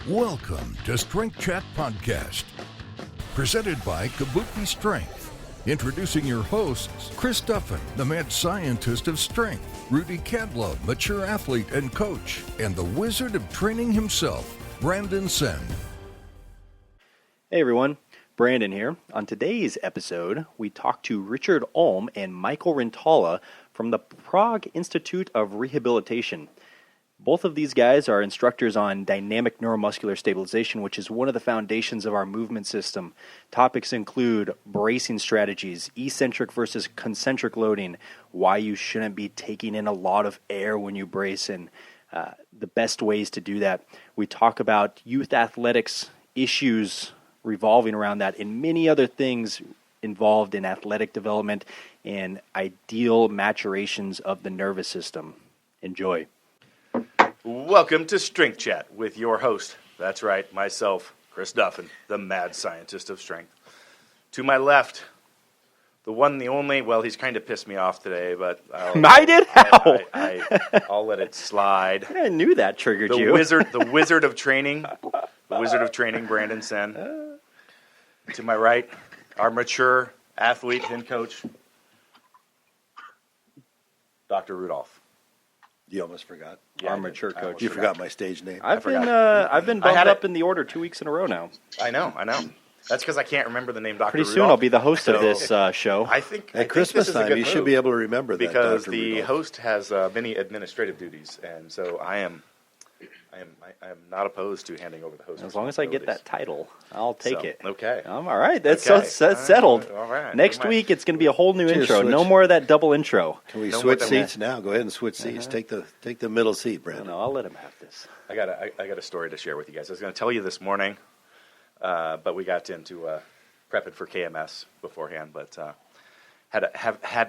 Welcome to Strength Chat Podcast, presented by Kabuki Strength. Introducing your hosts, Chris Duffin, the mad scientist of strength, Rudy Cadlow, mature athlete and coach, and the wizard of training himself, Brandon Sen. Hey everyone, Brandon here. On today's episode, we talk to Richard Ulm and Michael Rintala from the Prague Institute of Rehabilitation. Both of these guys are instructors on dynamic neuromuscular stabilization, which is one of the foundations of our movement system. Topics include bracing strategies, eccentric versus concentric loading, why you shouldn't be taking in a lot of air when you brace, and the best ways to do that. We talk about youth athletics issues revolving around that and many other things involved in athletic development and ideal maturations of the nervous system. Enjoy. Welcome to Strength Chat with your host. That's right, myself, Chris Duffin, the mad scientist of strength. To my left, the one, the only, well, he's kind of pissed me off today, but I did? How? I'll let it slide. I knew that triggered you. The wizard of training, Brandon Sen. To my right, our mature athlete and coach, Dr. Rudolph. You almost forgot. Our mature coach. You forgot my stage name. I've been bumped up in the order 2 weeks in a row now. I know. That's because I can't remember the name Dr. Pretty Rudolph. soon I'll be the host of this show. I think At Christmas time, you should be able to remember that, because Dr. the Rudolph. host has many administrative duties, and so I am not opposed to handing over the host. As long as I get that title, I'll take it. Okay. All right. That's Okay. settled. All right. Next week, it's going to be a whole new intro. switch. No more of that double intro. Can we No switch more seats now? Go ahead and switch seats. Take the middle seat, Brandon. No, I'll let him have this. I got a story to share with you guys. I was going to tell you this morning, but we got into prepping for KMS beforehand. But had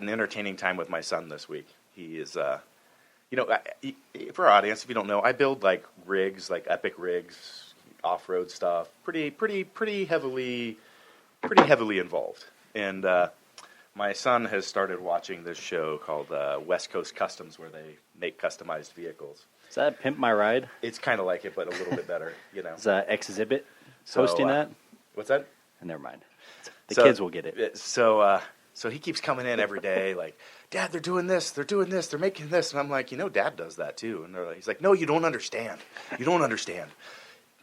an entertaining time with my son this week. He is. For our audience, if you don't know, I build like rigs, like epic rigs, off-road stuff, pretty heavily involved. And my son has started watching this show called West Coast Customs, where they make customized vehicles. Is that Pimp My Ride? It's kind of like it, but a little bit better, Is Exhibit hosting that? What's that? Never mind. The kids will get it. So he keeps coming in every day, like, Dad, they're doing this, they're making this. And I'm like, Dad does that too. And he's like, no, you don't understand. You don't understand.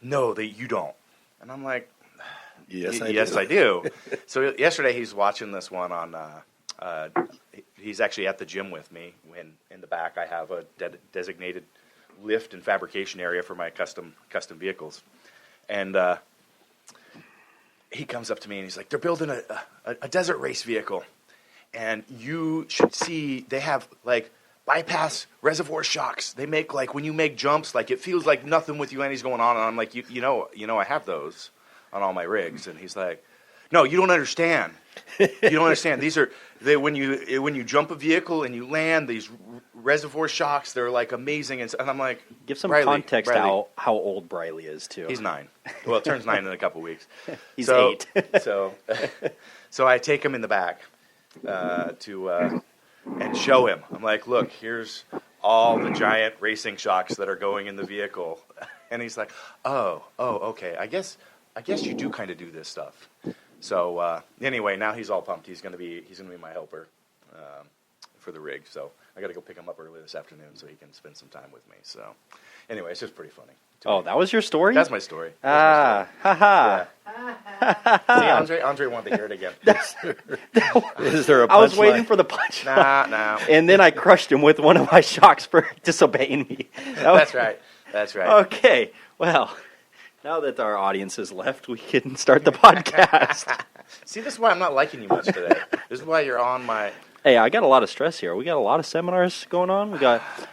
No, you don't. And I'm like, Yes, I do. So yesterday he's watching this one on, he's actually at the gym with me. When in the back I have a designated lift and fabrication area for my custom vehicles. And he comes up to me and he's like, they're building a desert race vehicle. And you should see, they have like bypass reservoir shocks. They make like, when you make jumps, like it feels like nothing with you anything going on. And I'm like, you know, I have those on all my rigs. And he's like, no, you don't understand. You don't understand. When you jump a vehicle and you land, these reservoir shocks, they're like amazing. And I'm like, Give some Briley, context to how old Briley is too. He's 9. Well, it turns 9 in a couple weeks. He's 8. so I take him in the back and show him. I'm like, look, here's all the giant racing shocks that are going in the vehicle. And he's like, oh, okay. I guess you do kind of do this stuff. So anyway, now he's all pumped. He's gonna be my helper for the rig. So I got to go pick him up early this afternoon so he can spend some time with me. So anyway, it's just pretty funny. That was your story? That's my story. Haha. Yeah. See, Andre wanted to hear it again. Is there a I was punchline? waiting for the punch. Nah. And then I crushed him with one of my shocks for disobeying me. That's right. Okay. Well, now that our audience has left, we can start the podcast. See, this is why I'm not liking you much today. This is why you're on my... Hey, I got a lot of stress here. We got a lot of seminars going on.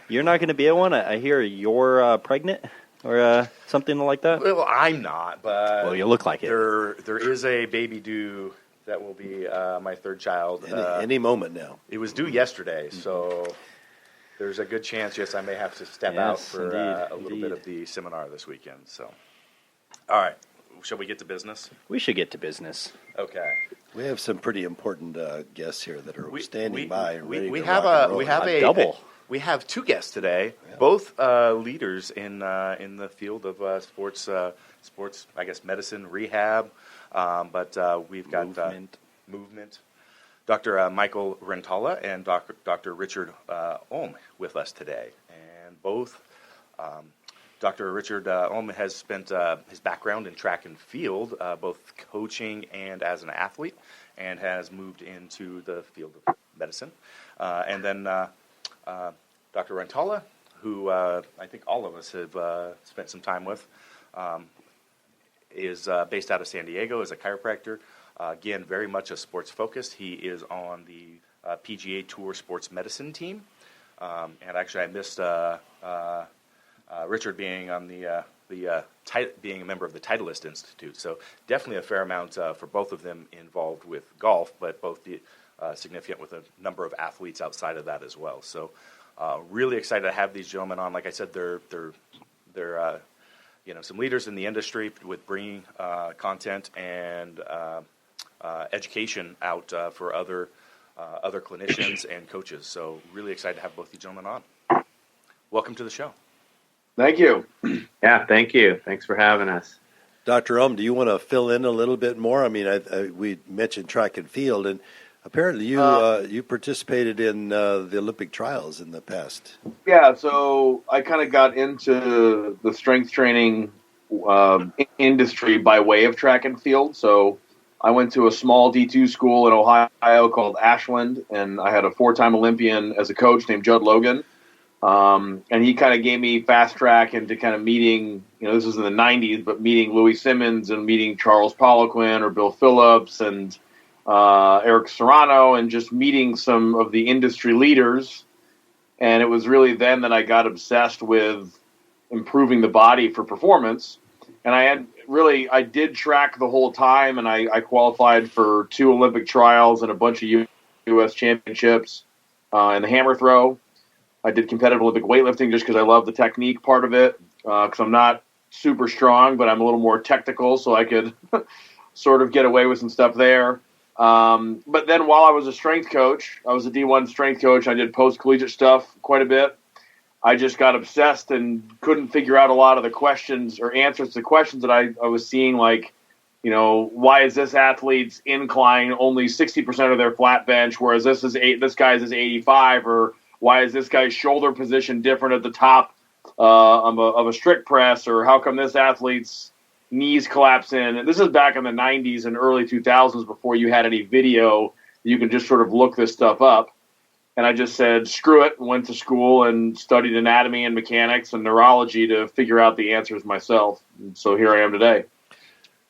You're not going to be at one. I hear you're pregnant or something like that. Well, I'm not, but... Well, you look like it. There is a baby due that will be my third child. Any moment now. It was due yesterday, so there's a good chance, yes, I may have to step out for a little bit of the seminar this weekend. So, all right. Shall we get to business? We should get to business. Okay. We have some pretty important guests here that are standing by and ready to have rock and a roll. we have A double. we have two guests today, both leaders in the field of sports, I guess, medicine, rehab, but we've got movement. Dr. Michael Rintala and Dr. Richard Ohm with us today. And both, Dr. Richard Ohm has spent his background in track and field, both coaching and as an athlete, and has moved into the field of medicine. And then Dr. Rintala, who I think all of us have spent some time with, is based out of San Diego as a chiropractor. Again, very much a sports focused. He is on the PGA Tour Sports Medicine team, and actually, I missed Richard being on being a member of the Titleist Institute. So definitely a fair amount for both of them involved with golf, but both significant with a number of athletes outside of that as well. So really excited to have these gentlemen on. Like I said, they're some leaders in the industry with bringing content and education out for other clinicians and coaches. So really excited to have both you gentlemen on. Welcome to the show. Thank you. Yeah, thank you. Thanks for having us. Dr. Ohm, do you want to fill in a little bit more? I mean, we mentioned track and field, and apparently you participated in the Olympic trials in the past. Yeah, so I kind of got into the strength training industry by way of track and field. So I went to a small D2 school in Ohio called Ashland, and I had a 4-time Olympian as a coach named Judd Logan. And he kind of gave me fast track into kind of meeting, this was in the 90s, but meeting Louis Simmons and meeting Charles Poliquin or Bill Phillips and Eric Serrano, and just meeting some of the industry leaders. And it was really then that I got obsessed with improving the body for performance. And I did track the whole time, and I qualified for 2 Olympic trials and a bunch of U.S. championships in the hammer throw. I did competitive Olympic weightlifting just because I love the technique part of it, because I'm not super strong, but I'm a little more technical, so I could sort of get away with some stuff there. But then while I was a strength coach, I was a D1 strength coach, I did post-collegiate stuff quite a bit. I just got obsessed and couldn't figure out a lot of the questions or answers to questions that I was seeing, like, why is this athlete's incline only 60% of their flat bench, whereas this guy's is 85, or why is this guy's shoulder position different at the top of a strict press, or how come this athlete's knees collapse in? And this is back in the 90s and early 2000s before you had any video. You could just sort of look this stuff up. And I just said, screw it, and went to school and studied anatomy and mechanics and neurology to figure out the answers myself. And so here I am today.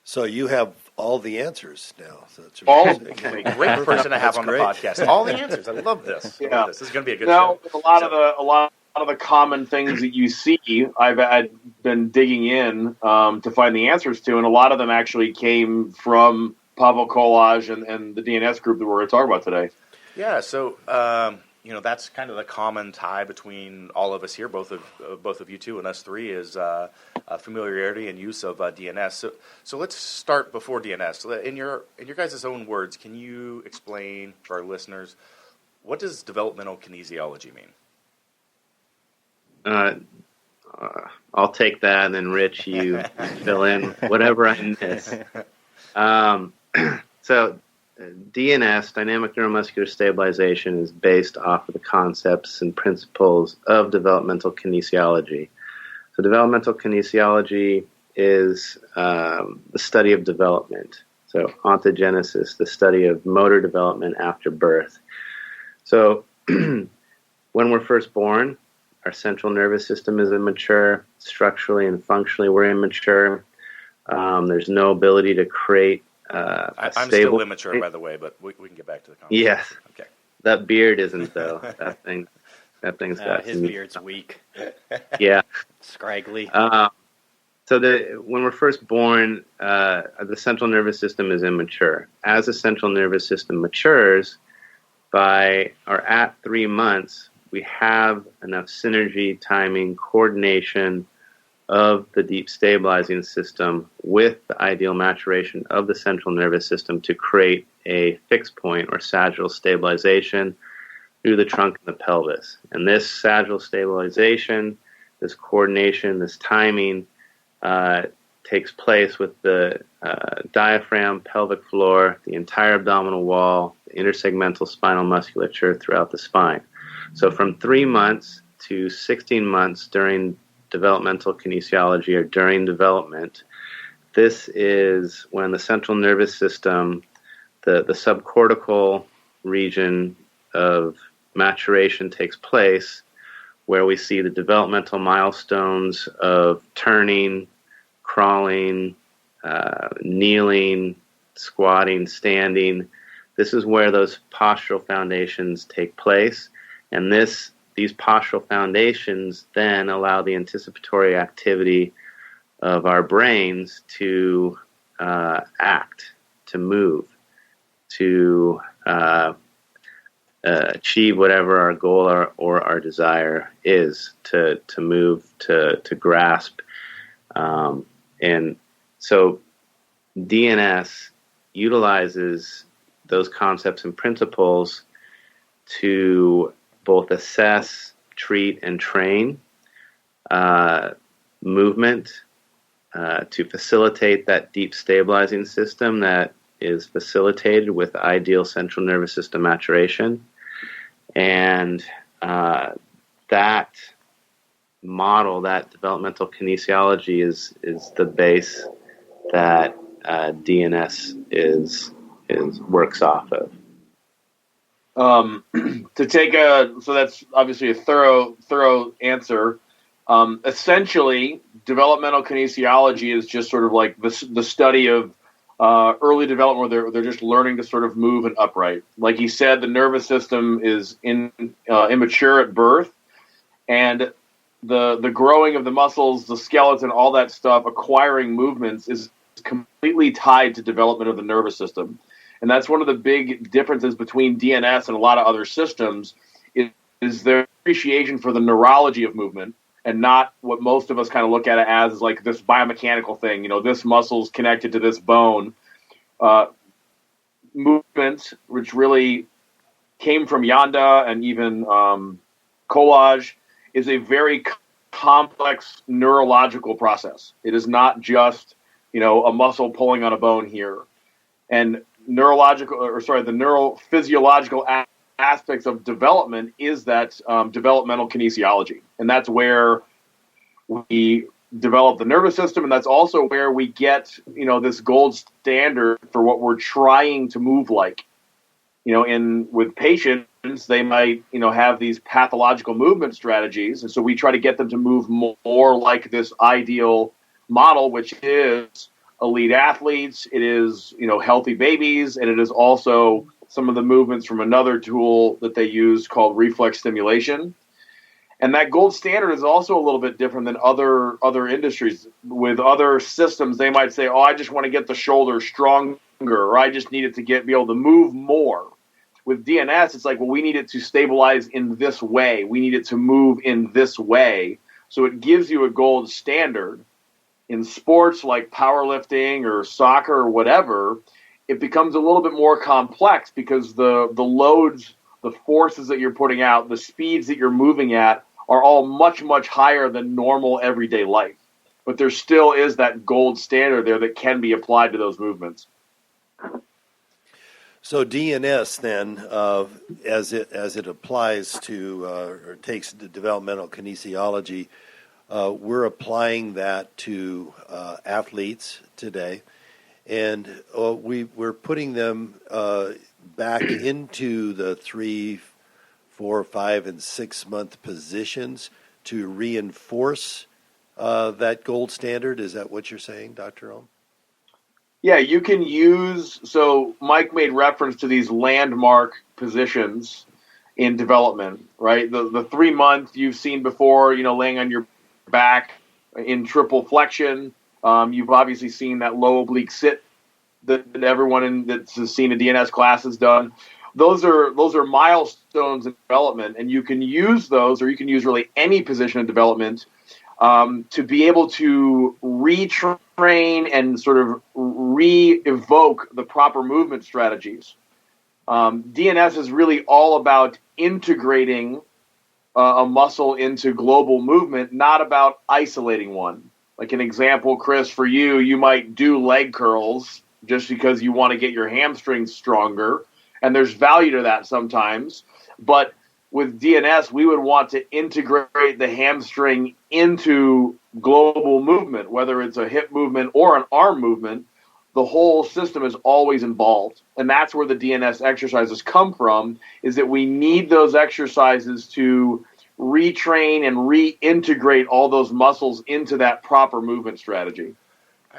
So you have all the answers now. So it's great person to have on the podcast. All the answers. I love this. Yeah. This is going to be a good show. A lot of the common things that you see, I've been digging in to find the answers to, and a lot of them actually came from Pavel Kolaj and the DNS group that we're going to talk about today. Yeah, so that's kind of the common tie between all of us here, both of you two and us three, is familiarity and use of DNS. So let's start before DNS. In your guys' own words, can you explain for our listeners, what does developmental kinesiology mean? I'll take that, and then Rich, you fill in whatever I miss. So DNS, dynamic neuromuscular stabilization, is based off of the concepts and principles of developmental kinesiology. So developmental kinesiology is the study of development. So ontogenesis, the study of motor development after birth. So when we're first born, our central nervous system is immature. Structurally and functionally, we're immature. There's no ability to create I'm still immature, by the way, but we can get back to the conversation. Yes. Okay. That beard isn't, though. That thing's got his beard's weak. Yeah. Scraggly. So when we're first born, the central nervous system is immature. As the central nervous system matures, at 3 months, we have enough synergy, timing, coordination of the deep stabilizing system with the ideal maturation of the central nervous system to create a fixed point or sagittal stabilization through the trunk and the pelvis. And this sagittal stabilization, this coordination, this timing takes place with the diaphragm, pelvic floor, the entire abdominal wall, the intersegmental spinal musculature throughout the spine. So from 3 months to 16 months during developmental kinesiology or during development, this is when the central nervous system, the subcortical region of maturation takes place, where we see the developmental milestones of turning, crawling, kneeling, squatting, standing. This is where those postural foundations take place, and these postural foundations then allow the anticipatory activity of our brains to act, to move, to achieve whatever our goal or our desire is, to move, to grasp. And so DNS utilizes those concepts and principles to both assess, treat, and train movement, to facilitate that deep stabilizing system that is facilitated with ideal central nervous system maturation. And that model, that developmental kinesiology is the base that DNS works off of. So that's obviously a thorough answer. Essentially, developmental kinesiology is just sort of like the study of early development where they're just learning to sort of move and upright. Like he said, the nervous system is immature at birth, and the growing of the muscles, the skeleton, all that stuff, acquiring movements is completely tied to development of the nervous system. And that's one of the big differences between DNS and a lot of other systems is their appreciation for the neurology of movement, and not what most of us kind of look at it as like this biomechanical thing. This muscle's connected to this bone. Movement, which really came from Yanda and even collage, is a very complex neurological process. It is not just, a muscle pulling on a bone here. And the neurophysiological aspects of development is that developmental kinesiology. And that's where we develop the nervous system, and that's also where we get, this gold standard for what we're trying to move like. With patients, they might, have these pathological movement strategies, and so we try to get them to move more like this ideal model, which is elite athletes, it is, healthy babies, and it is also some of the movements from another tool that they use called reflex stimulation. And that gold standard is also a little bit different than other industries. With other systems, they might say, I just want to get the shoulder stronger, or I just need it to be able to move more. With DNS, it's like, well, we need it to stabilize in this way. We need it to move in this way. So it gives you a gold standard. In sports like powerlifting or soccer or whatever, it becomes a little bit more complex because the loads, the forces that you're putting out, the speeds that you're moving at are all much, much higher than normal everyday life. But there still is that gold standard there that can be applied to those movements. So DNS then, as it applies to or takes the developmental kinesiology, we're applying that to athletes today, and we're putting them back into the 3, 4, 5, and 6 month positions to reinforce that gold standard. Is that what you're saying, Dr. Ohm? Yeah, you can use, so Mike made reference to these landmark positions in development, right? The 3 month you've seen before, laying on your back in triple flexion. You've obviously seen that low oblique sit that everyone that's seen a DNS class has done. Those are milestones in development, and you can use those, or you can use really any position in development to be able to retrain and sort of re-evoke the proper movement strategies. DNS is really all about integrating a muscle into global movement, not about isolating one. Like an example, Chris, for you, you might do leg curls just because you want to get your hamstrings stronger, and there's value to that sometimes. But with DNS, we would want to integrate the hamstring into global movement, whether it's a hip movement or an arm movement. The whole system is always involved. And that's where the DNS exercises come from, is that we need those exercises to retrain and reintegrate all those muscles into that proper movement strategy.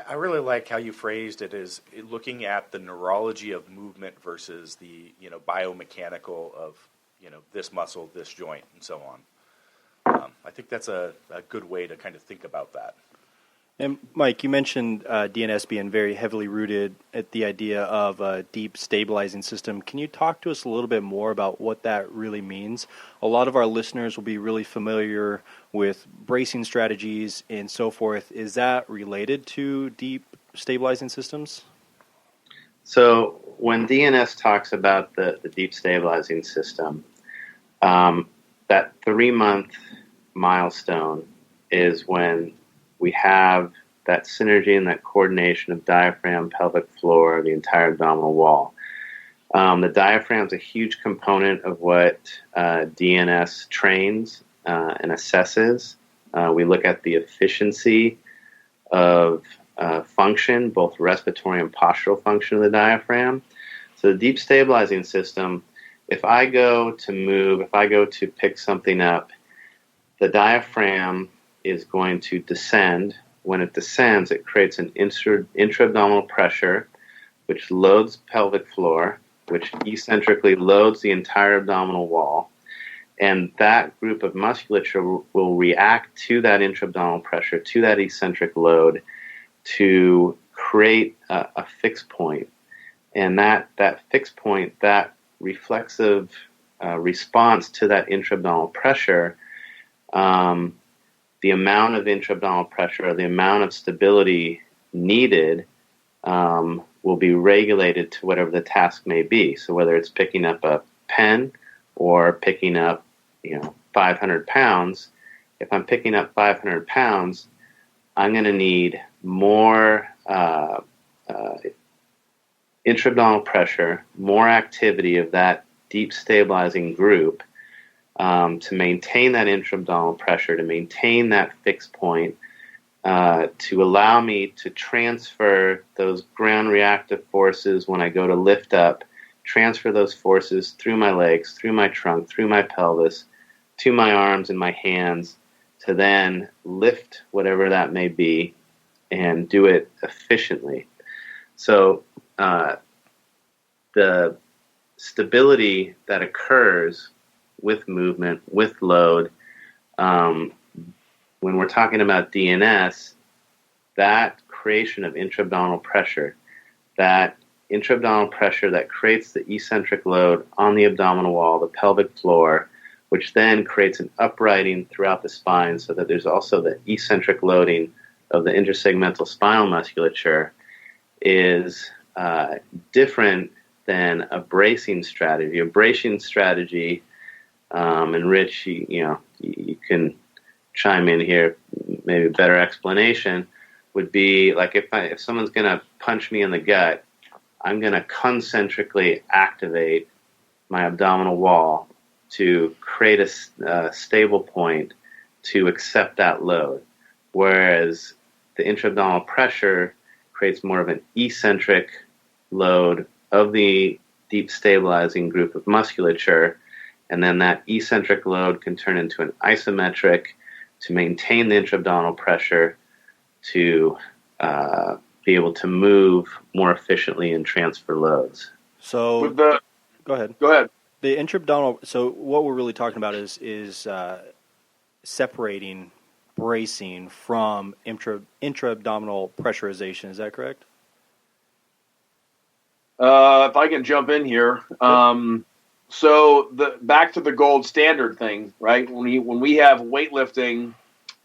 I really like how you phrased it as looking at the neurology of movement versus the biomechanical of this muscle, this joint, and so on. I think that's a good way to kind of think about that. And Mike, you mentioned DNS being very heavily rooted at the idea of a deep stabilizing system. Can you talk to us a little bit more about what that really means? A lot of our listeners will be really familiar with bracing strategies and so forth. Is that related to deep stabilizing systems? So when DNS talks about the deep stabilizing system, that 3-month milestone is when we have that synergy and that coordination of diaphragm, pelvic floor, the entire abdominal wall. The diaphragm is a huge component of what DNS trains and assesses. We look at the efficiency of function, both respiratory and postural function of the diaphragm. So the deep stabilizing system, if I go to pick something up, the diaphragm is going to descend. When it descends, it creates an intra-abdominal pressure, which loads pelvic floor, which eccentrically loads the entire abdominal wall. And that group of musculature will react to that intra-abdominal pressure, to that eccentric load, to create a fixed point. And that fixed point, that reflexive response to that intra-abdominal pressure, the amount of intra-abdominal pressure, or the amount of stability needed, will be regulated to whatever the task may be. So whether it's picking up a pen or picking up 500 pounds, if I'm picking up 500 pounds, I'm going to need more intra-abdominal pressure, more activity of that deep stabilizing group to maintain that intra-abdominal pressure, to maintain that fixed point, to allow me to transfer those ground reactive forces when I go to lift up, transfer those forces through my legs, through my trunk, through my pelvis, to my arms and my hands, to then lift whatever that may be and do it efficiently. So the stability that occurs with movement, with load, when we're talking about DNS, that creation of intra-abdominal pressure, that intra-abdominal pressure that creates the eccentric load on the abdominal wall, the pelvic floor, which then creates an uprighting throughout the spine so that there's also the eccentric loading of the intersegmental spinal musculature, is different than a bracing strategy. A bracing strategy, and Rich, you can chime in here, maybe a better explanation, would be like if someone's going to punch me in the gut, I'm going to concentrically activate my abdominal wall to create a stable point to accept that load. Whereas the intra-abdominal pressure creates more of an eccentric load of the deep stabilizing group of musculature, and then that eccentric load can turn into an isometric to maintain the intra-abdominal pressure to be able to move more efficiently and transfer loads. So, go ahead. Go ahead. The intra-abdominal. So, what we're really talking about is separating bracing from intra-abdominal pressurization. Is that correct? If I can jump in here, so back to the gold standard thing, right? When we have weightlifting,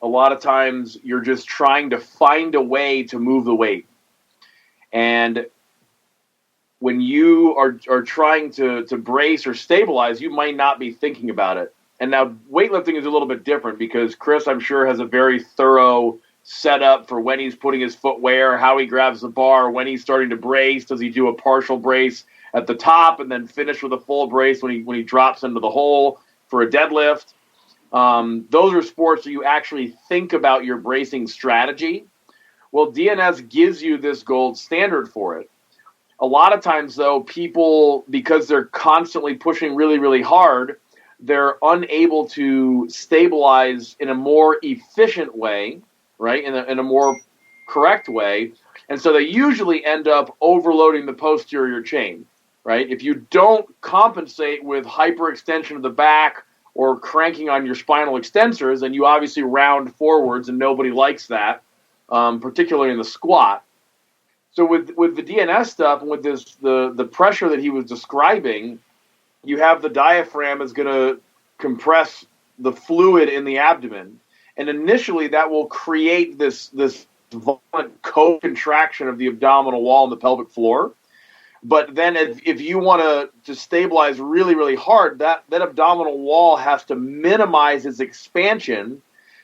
a lot of times you're just trying to find a way to move the weight. And when you are trying to brace or stabilize, you might not be thinking about it. And now weightlifting is a little bit different because Chris, I'm sure, has a very thorough setup for when he's putting his foot where, how he grabs the bar, when he's starting to brace. Does he do a partial brace at the top and then finish with a full brace when he drops into the hole for a deadlift? Those are sports where you actually think about your bracing strategy. Well, DNS gives you this gold standard for it. A lot of times, though, people, because they're constantly pushing really, really hard, they're unable to stabilize in a more efficient way, right, in a more correct way. And so they usually end up overloading the posterior chain, right? If you don't compensate with hyperextension of the back or cranking on your spinal extensors, then you obviously round forwards, and nobody likes that, particularly in the squat. So with the DNS stuff and with the pressure that he was describing, you have the diaphragm is going to compress the fluid in the abdomen, and initially that will create this violent co-contraction of the abdominal wall and the pelvic floor. But then if you want to stabilize really, really hard, that abdominal wall has to minimize its expansion,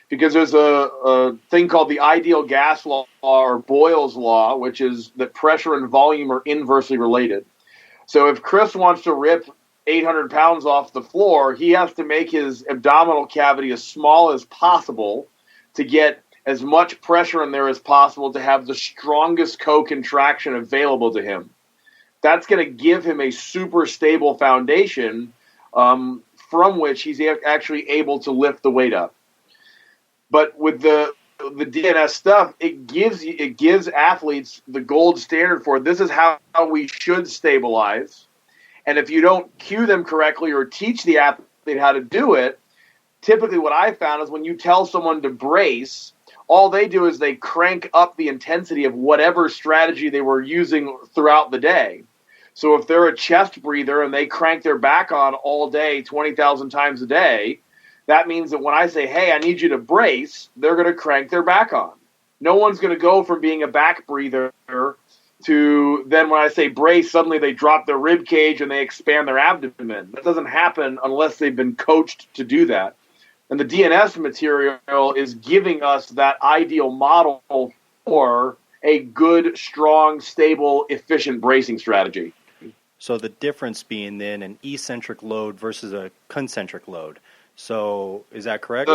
because there's a thing called the ideal gas law, or Boyle's law, which is that pressure and volume are inversely related. So if Chris wants to rip 800 pounds off the floor, he has to make his abdominal cavity as small as possible to get as much pressure in there as possible to have the strongest co-contraction available to him. That's going to give him a super stable foundation from which he's actually able to lift the weight up. But with the DNS stuff, it gives athletes the gold standard for this is how we should stabilize. And if you don't cue them correctly or teach the athlete how to do it, typically what I found is when you tell someone to brace, all they do is they crank up the intensity of whatever strategy they were using throughout the day. So if they're a chest breather and they crank their back on all day 20,000 times a day, that means that when I say, hey, I need you to brace, they're going to crank their back on. No one's going to go from being a back breather to then when I say brace, suddenly they drop their rib cage and they expand their abdomen. That doesn't happen unless they've been coached to do that. And the DNS material is giving us that ideal model for a good, strong, stable, efficient bracing strategy. So the difference being then an eccentric load versus a concentric load. So is that correct?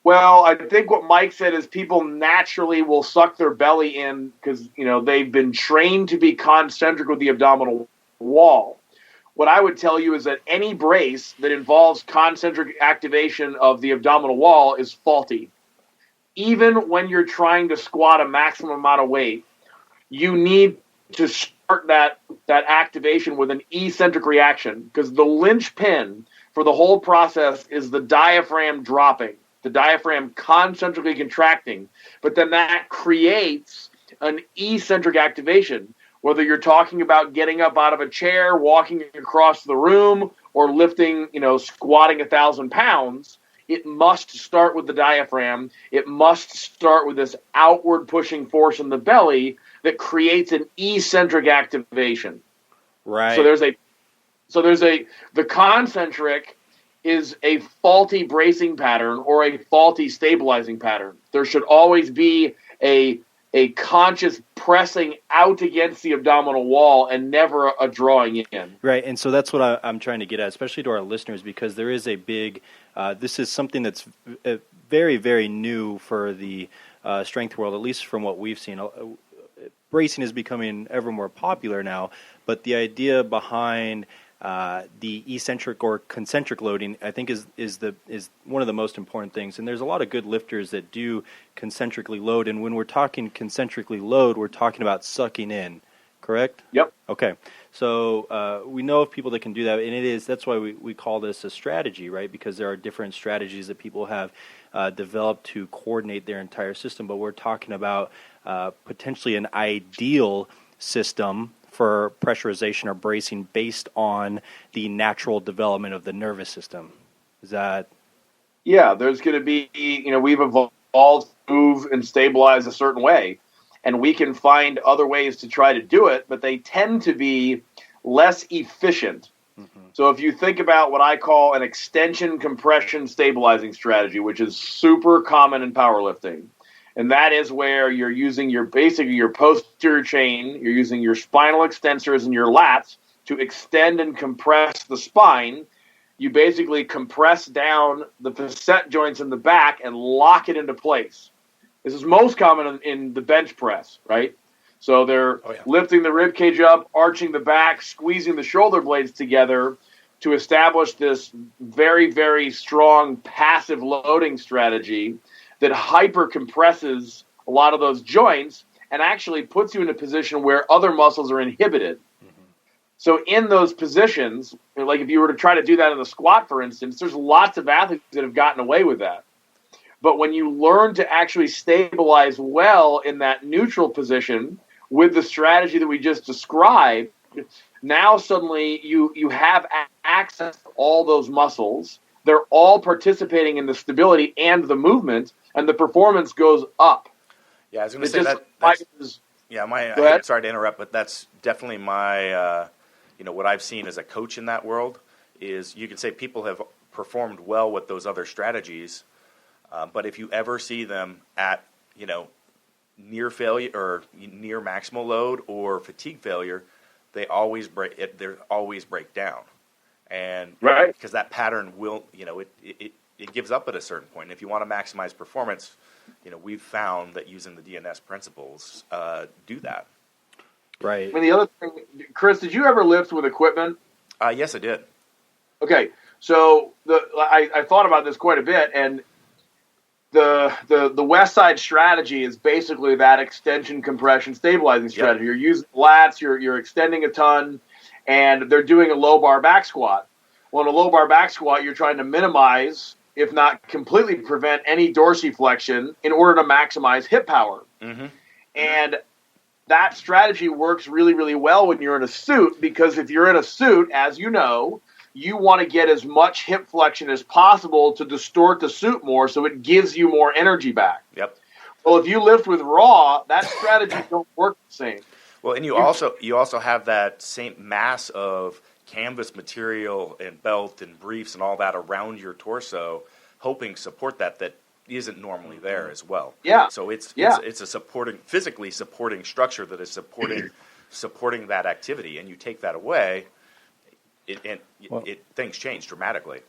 Well, I think what Mike said is people naturally will suck their belly in because, they've been trained to be concentric with the abdominal wall. What I would tell you is that any brace that involves concentric activation of the abdominal wall is faulty. Even when you're trying to squat a maximum amount of weight, you need to start that activation with an eccentric reaction, because the linchpin for the whole process is the diaphragm dropping, the diaphragm concentrically contracting, but then that creates an eccentric activation. Whether you're talking about getting up out of a chair, walking across the room, or lifting, squatting 1,000 pounds, it must start with the diaphragm. It must start with this outward pushing force in the belly that creates an eccentric activation. Right. So the concentric is a faulty bracing pattern or a faulty stabilizing pattern. There should always be a conscious pressing out against the abdominal wall and never a drawing in. Right, and so that's what I'm trying to get at, especially to our listeners, because there is a big, this is something that's very, very new for the strength world, at least from what we've seen. Bracing is becoming ever more popular now, but the idea behind the eccentric or concentric loading, I think, is one of the most important things. And there's a lot of good lifters that do concentrically load. And when we're talking concentrically load, we're talking about sucking in, correct? Yep. Okay. So we know of people that can do that, and that's why we call this a strategy, right? Because there are different strategies that people have developed to coordinate their entire system. But we're talking about potentially an ideal system for pressurization or bracing based on the natural development of the nervous system. Is that? Yeah, there's going to be, we've evolved to move and stabilize a certain way. and we can find other ways to try to do it, but they tend to be less efficient. So if you think about what I call an extension compression stabilizing strategy, which is super common in powerlifting, and that is where you're using your posterior chain, you're using your spinal extensors and your lats to extend and compress the spine. You basically compress down the facet joints in the back and lock it into place. This is most common in the bench press, right? So they're lifting the rib cage up, arching the back, squeezing the shoulder blades together to establish this very, very strong passive loading strategy that hyper compresses a lot of those joints and actually puts you in a position where other muscles are inhibited. So in those positions, like if you were to try to do that in the squat, for instance, there's lots of athletes that have gotten away with that. But when you learn to actually stabilize well in that neutral position with the strategy that we just described, now suddenly you have access to all those muscles. They're all participating in the stability and the movement, and the performance goes up. Yeah, I was going to say that's sorry to interrupt, but that's definitely my, what I've seen as a coach in that world is you can say people have performed well with those other strategies, but if you ever see them at, near failure or near maximal load or fatigue failure, they always break down. And because that pattern will, it gives up at a certain point. And if you want to maximize performance, we've found that using the DNS principles do that. Right. I mean, the other thing, Chris, did you ever lift with equipment? Yes, I did. Okay, so I thought about this quite a bit, and the West Side strategy is basically that extension compression stabilizing strategy. Yep. You're using lats, you're extending a ton, and they're doing a low bar back squat. Well, in a low bar back squat, you're trying to minimize, if not completely prevent, any dorsiflexion in order to maximize hip power. Mm-hmm. And that strategy works really, really well when you're in a suit, because if you're in a suit, as you know, you want to get as much hip flexion as possible to distort the suit more so it gives you more energy back. Yep. Well, if you lift with raw, that strategy don't work the same. Well, and you also have that same mass of canvas material and belt and briefs and all that around your torso, hoping support that isn't normally there as well. Yeah. So it's a physically supporting structure that is supporting that activity, and you take that away, things change dramatically.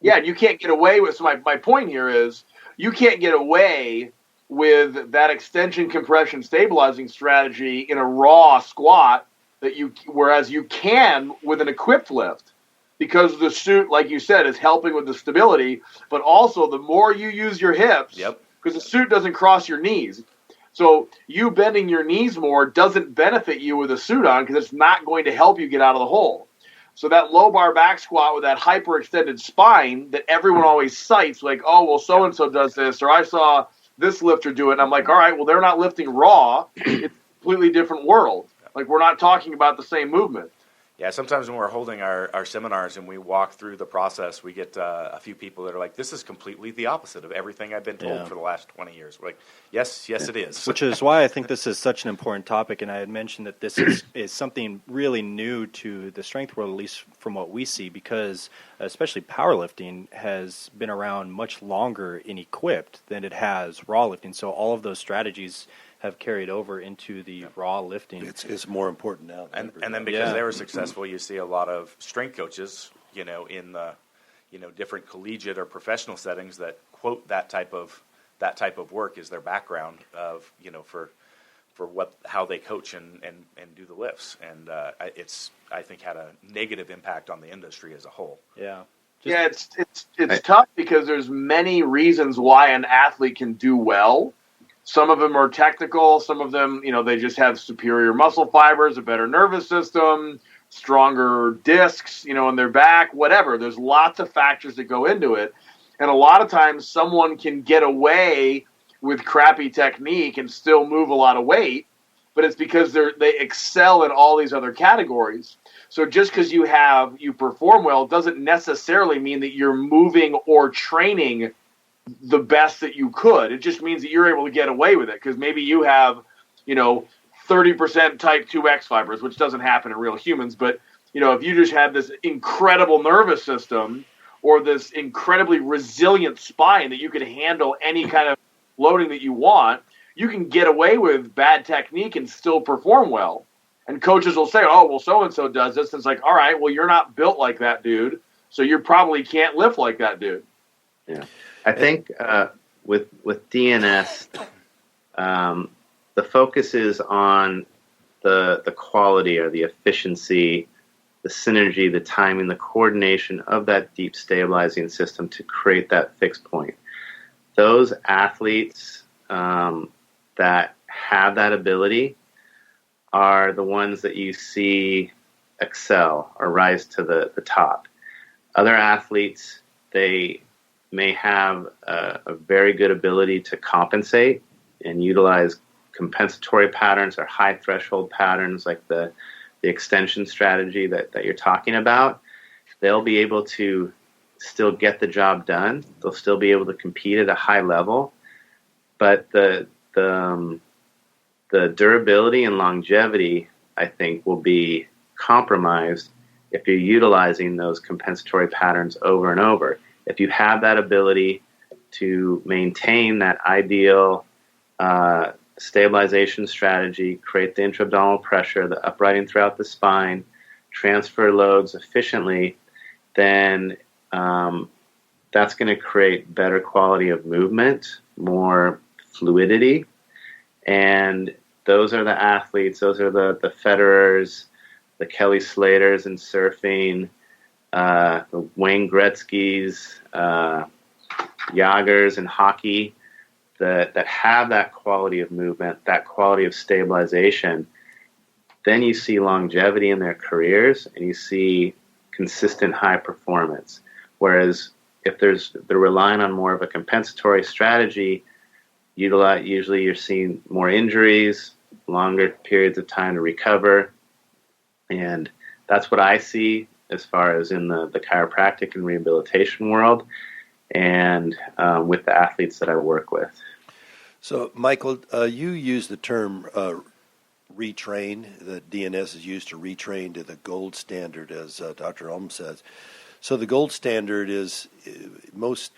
Yeah, and you can't get away with. So my point here is you can't get away with that extension compression stabilizing strategy in a raw squat whereas you can with an equipped lift, because the suit, like you said, is helping with the stability, but also the more you use your hips, because the suit doesn't cross your knees. So you bending your knees more doesn't benefit you with a suit on, because it's not going to help you get out of the hole. So that low bar back squat with that hyperextended spine that everyone always cites, like, oh, well, so-and-so does this, or I saw this lifter do it, and I'm like, all right, well, they're not lifting raw. It's a completely different world. Like, we're not talking about the same movement. Yeah, sometimes when we're holding our seminars and we walk through the process, we get a few people that are like, this is completely the opposite of everything I've been told for the last 20 years. We're like, yes, it is. Which is why I think this is such an important topic, and I had mentioned that this is something really new to the strength world, at least from what we see, because especially powerlifting has been around much longer in equipped than it has raw lifting. So all of those strategies have carried over into the raw lifting. It's more important now. And then because they were successful, you see a lot of strength coaches, in the, different collegiate or professional settings that quote that type of work as their background of, for how they coach and do the lifts. And it's, I think, had a negative impact on the industry as a whole. Yeah. It's tough because there's many reasons why an athlete can do well. Some of them are technical. Some of them, they just have superior muscle fibers, a better nervous system, stronger discs, in their back, whatever. There's lots of factors that go into it. And a lot of times someone can get away with crappy technique and still move a lot of weight, but it's because they excel in all these other categories. So just because you perform well doesn't necessarily mean that you're moving or training the best that you could. It just means that you're able to get away with it, because maybe you have 30% type 2X fibers, which doesn't happen in real humans. But, if you just had this incredible nervous system or this incredibly resilient spine that you could handle any kind of loading that you want, you can get away with bad technique and still perform well. And coaches will say, oh, well, so-and-so does this. And it's like, all right, well, you're not built like that dude, so you probably can't lift like that dude. Yeah. I think with DNS, the focus is on the quality or the efficiency, the synergy, the timing, the coordination of that deep stabilizing system to create that fixed point. Those athletes that have that ability are the ones that you see excel or rise to the top. Other athletes, they may have a very good ability to compensate and utilize compensatory patterns or high threshold patterns like the extension strategy that you're talking about. They'll be able to still get the job done. They'll still be able to compete at a high level, but the durability and longevity, I think, will be compromised if you're utilizing those compensatory patterns over and over. If you have that ability to maintain that ideal stabilization strategy, create the intra-abdominal pressure, the uprighting throughout the spine, transfer loads efficiently, then that's going to create better quality of movement, more fluidity. And those are the athletes, those are the Federers, the Kelly Slaters in surfing, the Wayne Gretzky's, Jagers in hockey, that have that quality of movement, that quality of stabilization. Then you see longevity in their careers and you see consistent high performance. Whereas if they're relying on more of a compensatory strategy, usually you're seeing more injuries, longer periods of time to recover. And that's what I see as far as in the chiropractic and rehabilitation world and with the athletes that I work with. So, Michael, you use the term retrain, that DNS is used to retrain to the gold standard, as Dr. Ulm says. So the gold standard is most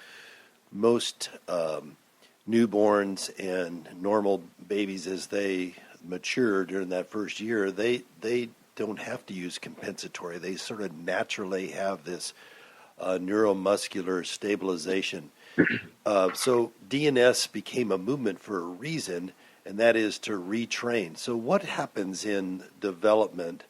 newborns and normal babies, as they mature during that first year, they don't have to use compensatory. They sort of naturally have this neuromuscular stabilization. So DNS became a movement for a reason, and that is to retrain. So what happens in development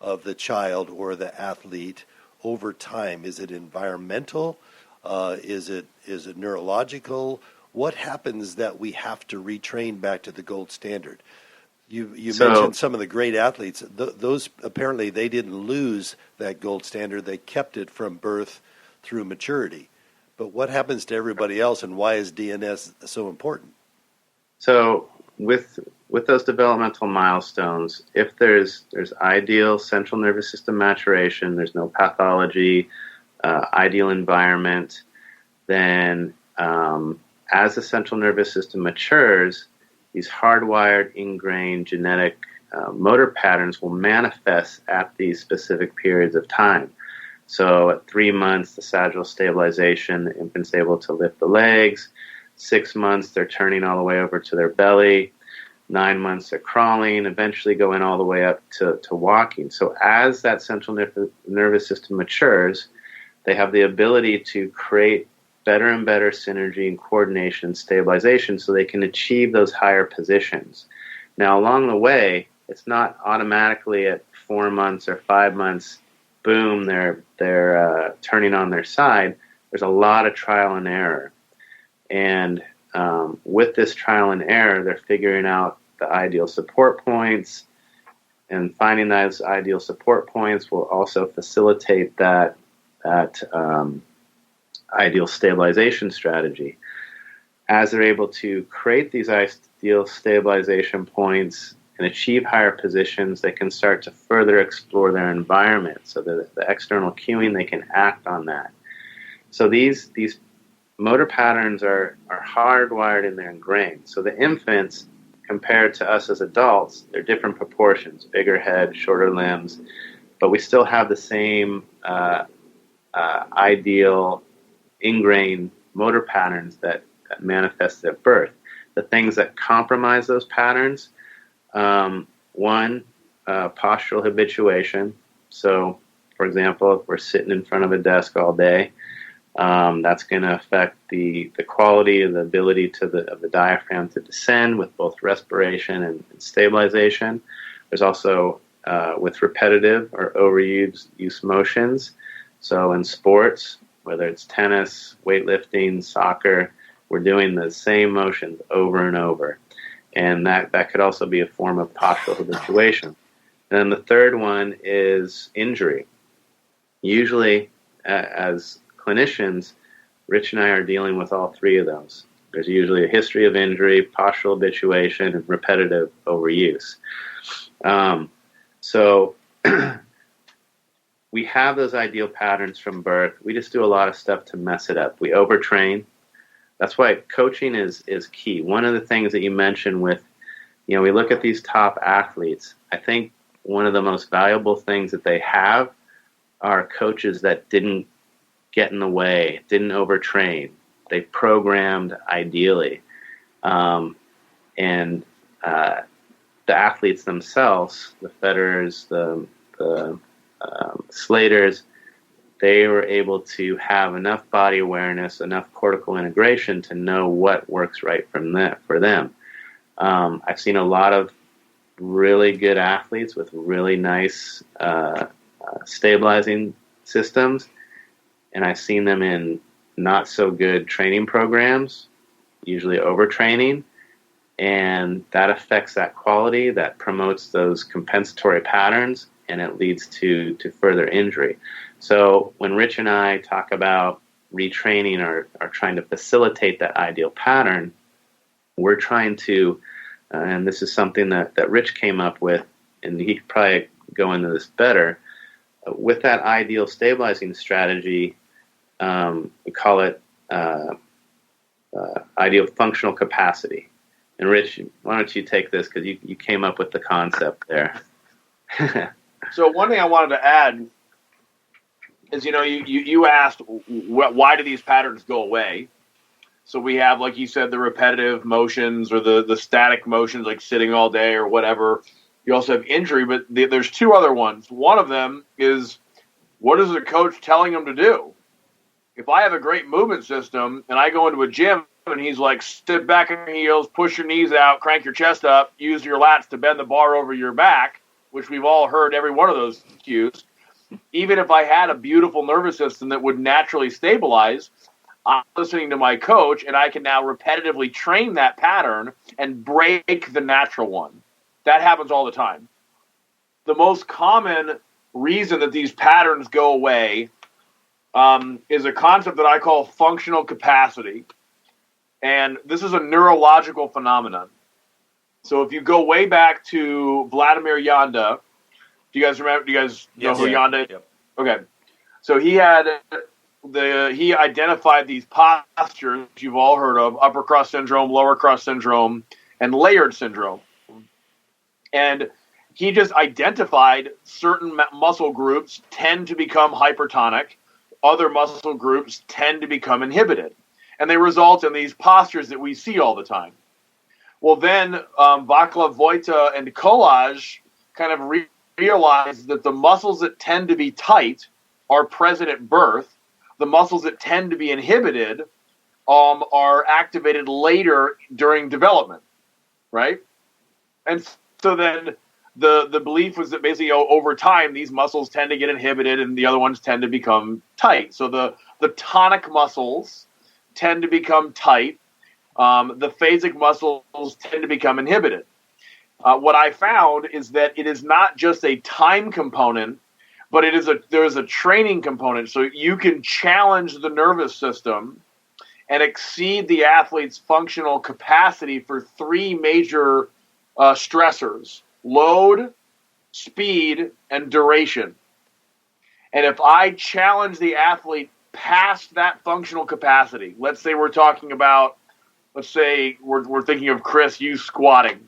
of the child or the athlete over time? Is it environmental? Is it neurological? What happens that we have to retrain back to the gold standard? You mentioned some of the great athletes. Those apparently they didn't lose that gold standard. They kept it from birth through maturity. But what happens to everybody else, and why is DNS so important? So with those developmental milestones, if there's ideal central nervous system maturation, there's no pathology, ideal environment, then as the central nervous system matures, these hardwired, ingrained genetic motor patterns will manifest at these specific periods of time. So at 3 months, the sagittal stabilization, the infant's able to lift the legs. 6 months, they're turning all the way over to their belly. 9 months, they're crawling, eventually going all the way up to walking. So as that central nervous system matures, they have the ability to create better and better synergy and coordination and stabilization so they can achieve those higher positions. Now, along the way, it's not automatically at 4 months or 5 months, boom, they're turning on their side. There's a lot of trial and error. And with this trial and error, they're figuring out the ideal support points, and finding those ideal support points will also facilitate that ideal stabilization strategy. As they're able to create these ideal stabilization points and achieve higher positions, they can start to further explore their environment. So the external cueing, they can act on that. So these motor patterns are hardwired and they're ingrained. So the infants compared to us as adults, they're different proportions, bigger head, shorter limbs, but we still have the same ideal ingrained motor patterns that manifest at birth. The things that compromise those patterns, one, postural habituation. So, for example, if we're sitting in front of a desk all day, that's going to affect the quality and the ability of the diaphragm to descend with both respiration and stabilization. There's also with repetitive or overuse motions. So in sports, whether it's tennis, weightlifting, soccer, we're doing the same motions over and over. And that could also be a form of postural habituation. And then the third one is injury. Usually, as clinicians, Rich and I are dealing with all three of those. There's usually a history of injury, postural habituation, and repetitive overuse. So we have those ideal patterns from birth. We just do a lot of stuff to mess it up. We overtrain. That's why coaching is key. One of the things that you mentioned with, we look at these top athletes. I think one of the most valuable things that they have are coaches that didn't get in the way, didn't overtrain. They programmed ideally. And the athletes themselves, the Federers, the Slaters, they were able to have enough body awareness, enough cortical integration to know what works right for them. I've seen a lot of really good athletes with really nice stabilizing systems, and I've seen them in not so good training programs, usually overtraining, and that affects that quality, that promotes those compensatory patterns, and it leads to further injury. So when Rich and I talk about retraining or trying to facilitate that ideal pattern, we're trying to, and this is something that Rich came up with, and he could probably go into this better, with that ideal stabilizing strategy, we call it ideal functional capacity. And Rich, why don't you take this, because you came up with the concept there. So one thing I wanted to add is, you asked, why do these patterns go away? So we have, like you said, the repetitive motions or the static motions, like sitting all day or whatever. You also have injury, but there's two other ones. One of them is, what is the coach telling them to do? If I have a great movement system and I go into a gym and he's like, sit back on your heels, push your knees out, crank your chest up, use your lats to bend the bar over your back, which we've all heard every one of those cues. Even if I had a beautiful nervous system that would naturally stabilize, I'm listening to my coach, and I can now repetitively train that pattern and break the natural one. That happens all the time. The most common reason that these patterns go away is a concept that I call functional capacity. And this is a neurological phenomenon. So if you go way back to Vladimir Janda, do you guys remember? Do you guys know who Janda is? Yep. Okay. So he identified these postures you've all heard of: upper cross syndrome, lower cross syndrome, and layered syndrome. And he just identified certain muscle groups tend to become hypertonic, other muscle groups tend to become inhibited, and they result in these postures that we see all the time. Well, then Václav Vojta and Kolář kind of realized that the muscles that tend to be tight are present at birth. The muscles that tend to be inhibited are activated later during development, right? And so then the belief was that basically over time, these muscles tend to get inhibited and the other ones tend to become tight. So the tonic muscles tend to become tight. The phasic muscles tend to become inhibited. What I found is that it is not just a time component, but there is a training component. So you can challenge the nervous system and exceed the athlete's functional capacity for three major stressors: load, speed, and duration. And if I challenge the athlete past that functional capacity, let's say let's say we're thinking of Chris, you squatting,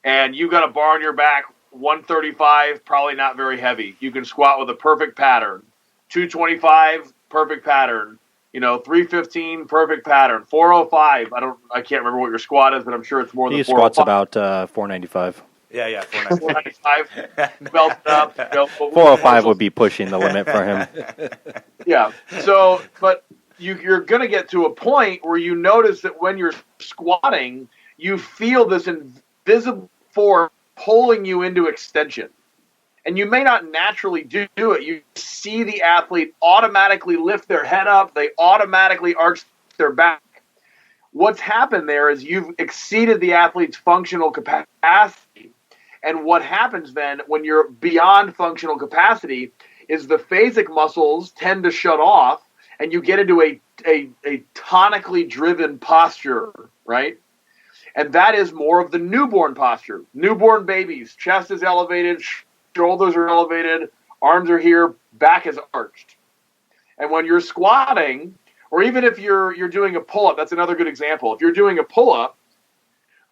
and you got a bar on your back, 135, probably not very heavy. You can squat with a perfect pattern. 225, perfect pattern. 315, perfect pattern. 405, I can't remember what your squat is, but I'm sure it's more than 405. He squats about 495. Yeah, 495. Belt up. 405 would be pushing the limit for him. Yeah. So, but you're going to get to a point where you notice that when you're squatting, you feel this invisible force pulling you into extension. And you may not naturally do it. You see the athlete automatically lift their head up. They automatically arch their back. What's happened there is you've exceeded the athlete's functional capacity. And what happens then when you're beyond functional capacity is the phasic muscles tend to shut off and you get into a tonically driven posture, right? And that is more of the newborn posture. Newborn babies, chest is elevated, shoulders are elevated, arms are here, back is arched. And when you're squatting, or even if you're doing a pull-up, that's another good example. If you're doing a pull-up,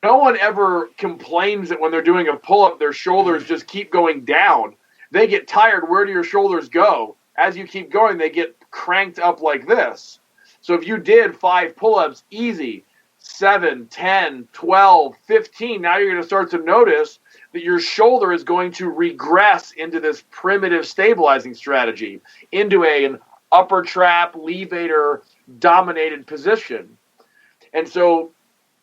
no one ever complains that when they're doing a pull-up, their shoulders just keep going down. They get tired. Where do your shoulders go? As you keep going, they get cranked up like this. So if you did 5 pull-ups, easy, 7, 10, 12, 15, now you're going to start to notice that your shoulder is going to regress into this primitive stabilizing strategy, into an upper trap, levator dominated position. And so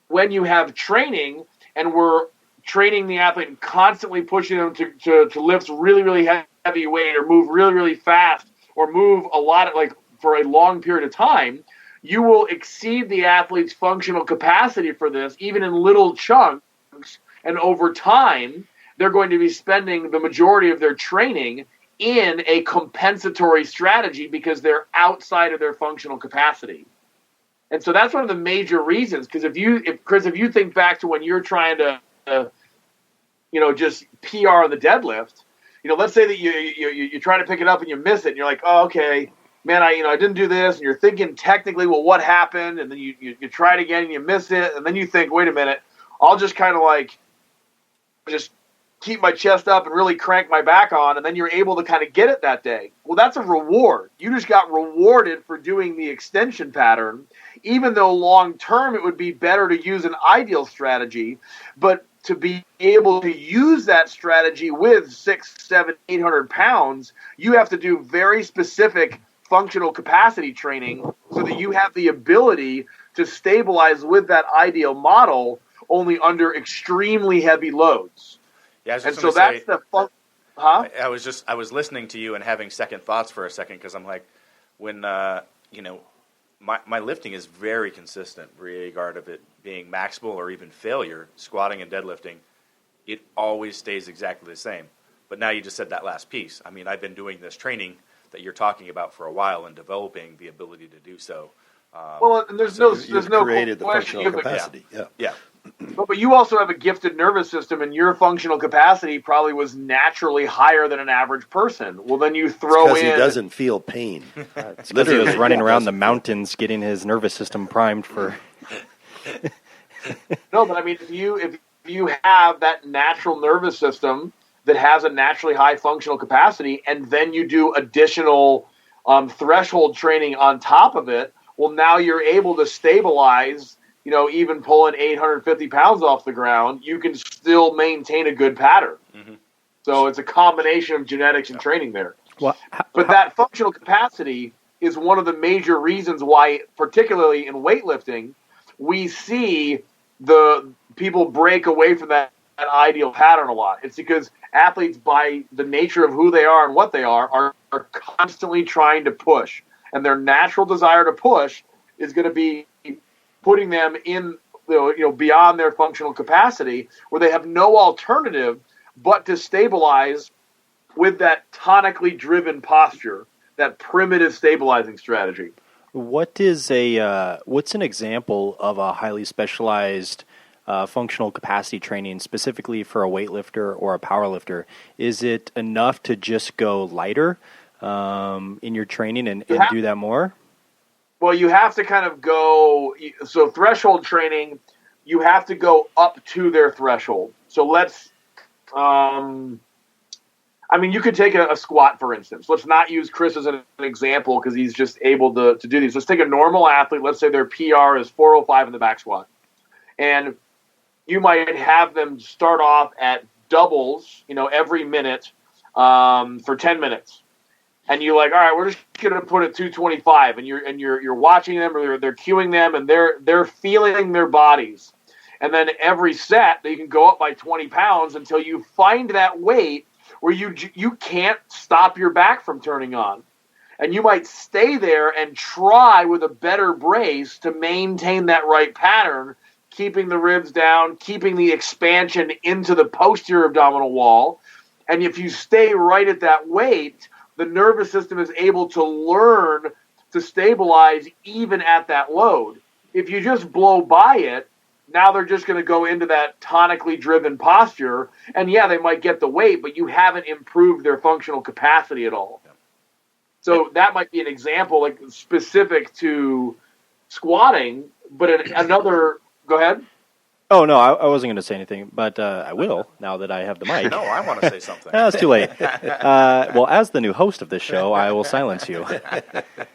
when you have training and we're training the athlete and constantly pushing them to lift really, really heavy weight or move really, really fast or move a lot, like for a long period of time, you will exceed the athlete's functional capacity for this, even in little chunks. And over time, they're going to be spending the majority of their training in a compensatory strategy because they're outside of their functional capacity. And so that's one of the major reasons. Because if you think back to when you're trying to, just PR on the deadlift, let's say that you try to pick it up and you miss it, and you're like, oh, okay, man, I didn't do this, and you're thinking technically, well, what happened? And then you try it again and you miss it, and then you think, wait a minute, I'll just kind of like just keep my chest up and really crank my back on, and then you're able to kind of get it that day. Well, that's a reward. You just got rewarded for doing the extension pattern, even though long term it would be better to use an ideal strategy. But to be able to use that strategy with 600, 700, 800 pounds, you have to do very specific functional capacity training so that you have the ability to stabilize with that ideal model only under extremely heavy loads. Yeah, I was just and so that's the fun. Huh? I was listening to you and having second thoughts for a second because I'm like, when my lifting is very consistent, regard of it being maximal or even failure, squatting and deadlifting, it always stays exactly the same. But now you just said that last piece. I mean, I've been doing this training that you're talking about for a while and developing the ability to do so. Well, and there's no created the question. functional capacity. Yeah. But you also have a gifted nervous system, and your functional capacity probably was naturally higher than an average person. Well, then you throw because in... he doesn't feel pain. It's because he was running around the mountains getting his nervous system primed for... No, but I mean, if you have that natural nervous system that has a naturally high functional capacity, and then you do additional threshold training on top of it, well, now you're able to stabilize... even pulling 850 pounds off the ground, you can still maintain a good pattern. Mm-hmm. So it's a combination of genetics and training there. Well, but that functional capacity is one of the major reasons why, particularly in weightlifting, we see the people break away from that ideal pattern a lot. It's because athletes, by the nature of who they are and what they are constantly trying to push. And their natural desire to push is going to be putting them in, beyond their functional capacity, where they have no alternative but to stabilize with that tonically driven posture, that primitive stabilizing strategy. What's an example of a highly specialized functional capacity training specifically for a weightlifter or a powerlifter? Is it enough to just go lighter in your training and do that more? Well, you have to kind of go. So threshold training, you have to go up to their threshold. So let's. You could take a squat, for instance. Let's not use Chris as an example because he's just able to do these. Let's take a normal athlete. Let's say their PR is 405 in the back squat. And you might have them start off at doubles, every minute for 10 minutes. And you're like, all right, we're just going to put it 225. And you're watching them, or they're cueing them, and they're feeling their bodies. And then every set, they can go up by 20 pounds until you find that weight where you can't stop your back from turning on. And you might stay there and try with a better brace to maintain that right pattern, keeping the ribs down, keeping the expansion into the posterior abdominal wall. And if you stay right at that weight, the nervous system is able to learn to stabilize even at that load. If you just blow by it, now they're just going to go into that tonically driven posture, and yeah, they might get the weight, but you haven't improved their functional capacity at all. So that might be an example, like specific to squatting, but another. Go ahead. Oh, no, I wasn't going to say anything, but I will now that I have the mic. No, I want to say something. No, it's too late. Well, as the new host of this show, I will silence you.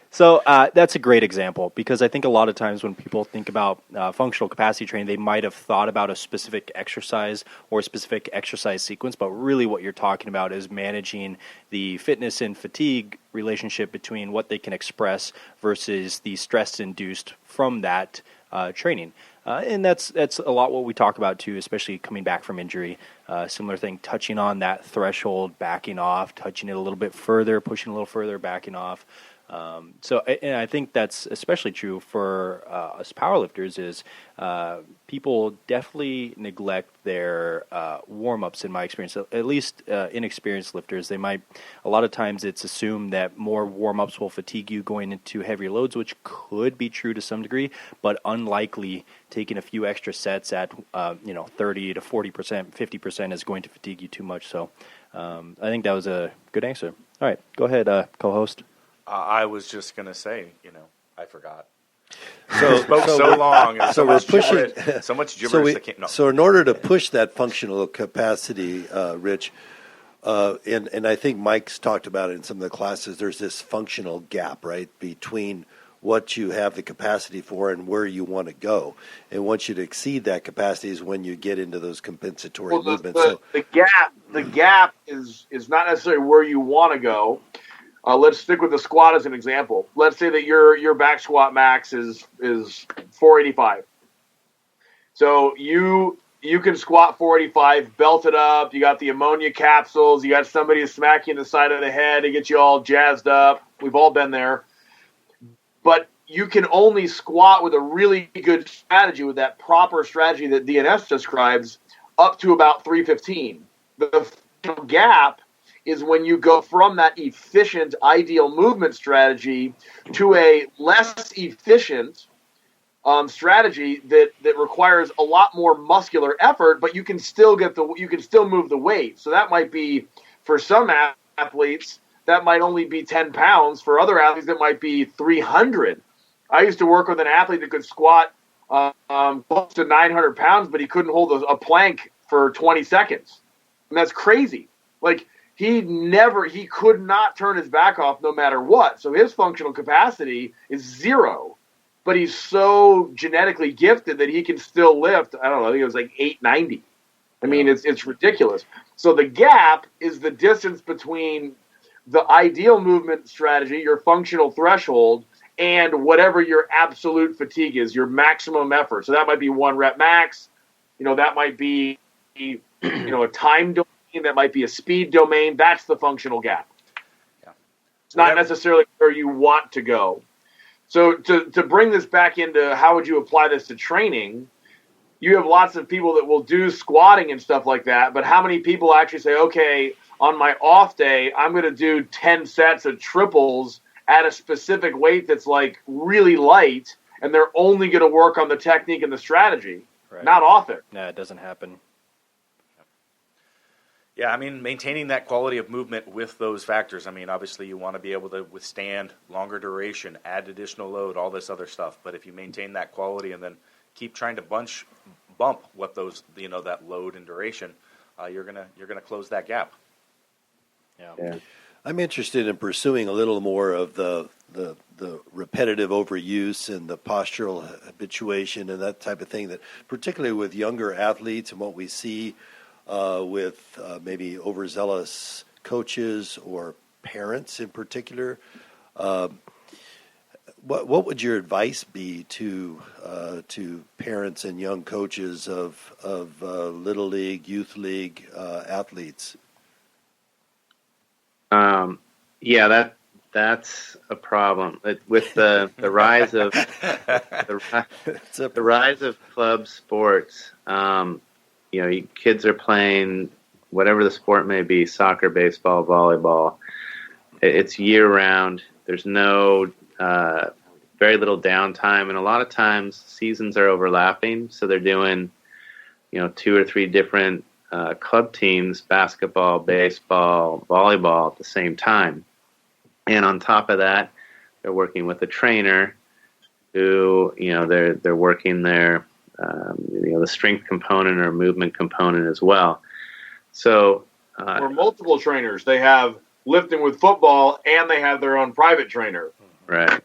So that's a great example, because I think a lot of times when people think about functional capacity training, they might have thought about a specific exercise or a specific exercise sequence, but really what you're talking about is managing the fitness and fatigue relationship between what they can express versus the stress induced from that training. And that's a lot what we talk about too, especially coming back from injury. Similar thing, touching on that threshold, backing off, touching it a little bit further, pushing a little further, backing off. And I think that's especially true for us powerlifters is people definitely neglect their warm-ups in my experience. At least inexperienced lifters, a lot of times it's assumed that more warm-ups will fatigue you going into heavier loads, which could be true to some degree, but unlikely taking a few extra sets at 30 to 40%, 50% is going to fatigue you too much. So I think that was a good answer. All right, go ahead, co-host. I was just going to say, I forgot. So spoke so long, and so much pushing, so much gibberish. So in order to push that functional capacity, Rich, and I think Mike's talked about it in some of the classes, there's this functional gap, right, between what you have the capacity for and where you want to go. And once you exceed that capacity is when you get into those compensatory movements. The gap is not necessarily where you want to go. Let's stick with the squat as an example. Let's say that your back squat max is 485. So you can squat 485, belt it up. You got the ammonia capsules. You got somebody to smack you in the side of the head to get you all jazzed up. We've all been there. But you can only squat with a really good strategy, with that proper strategy that DNS describes, up to about 315. The gap is when you go from that efficient, ideal movement strategy to a less efficient strategy that requires a lot more muscular effort, but you can still move the weight. So that might be, for some athletes, that might only be 10 pounds. For other athletes, that might be 300. I used to work with an athlete that could squat close to 900 pounds, but he couldn't hold a plank for 20 seconds. And that's crazy. Like, he could not turn his back off no matter what. So his functional capacity is zero. But he's so genetically gifted that he can still lift, I don't know, I think it was like 890. I mean, it's ridiculous. So the gap is the distance between the ideal movement strategy, your functional threshold, and whatever your absolute fatigue is, your maximum effort. So that might be 1 rep max. That might be, a time domain. That might be a speed domain. That's the functional gap. Yeah. It's not necessarily where you want to go. So to bring this back into how would you apply this to training, you have lots of people that will do squatting and stuff like that, but how many people actually say, okay, on my off day, I'm going to do 10 sets of triples at a specific weight that's like really light, and they're only going to work on the technique and the strategy? Right. Not often. No, it doesn't happen. Yeah, I mean, maintaining that quality of movement with those factors. I mean, obviously you want to be able to withstand longer duration, add additional load, all this other stuff. But if you maintain that quality and then keep trying to bump what those, that load and duration, you're gonna close that gap. Yeah. I'm interested in pursuing a little more of the repetitive overuse and the postural habituation and that type of thing, that particularly with younger athletes and what we see with maybe overzealous coaches or parents in particular. What would your advice be to parents and young coaches of little league, youth league athletes? That's a problem with the rise of the rise of club sports. Kids are playing whatever the sport may be: soccer, baseball, volleyball. It's year round. There's no very little downtime, and a lot of times seasons are overlapping, so they're doing 2 or 3 different club teams: basketball, baseball, volleyball at the same time. And on top of that, they're working with a trainer who, they're working their, the strength component or movement component as well. So, or multiple trainers. They have lifting with football, and they have their own private trainer. Right.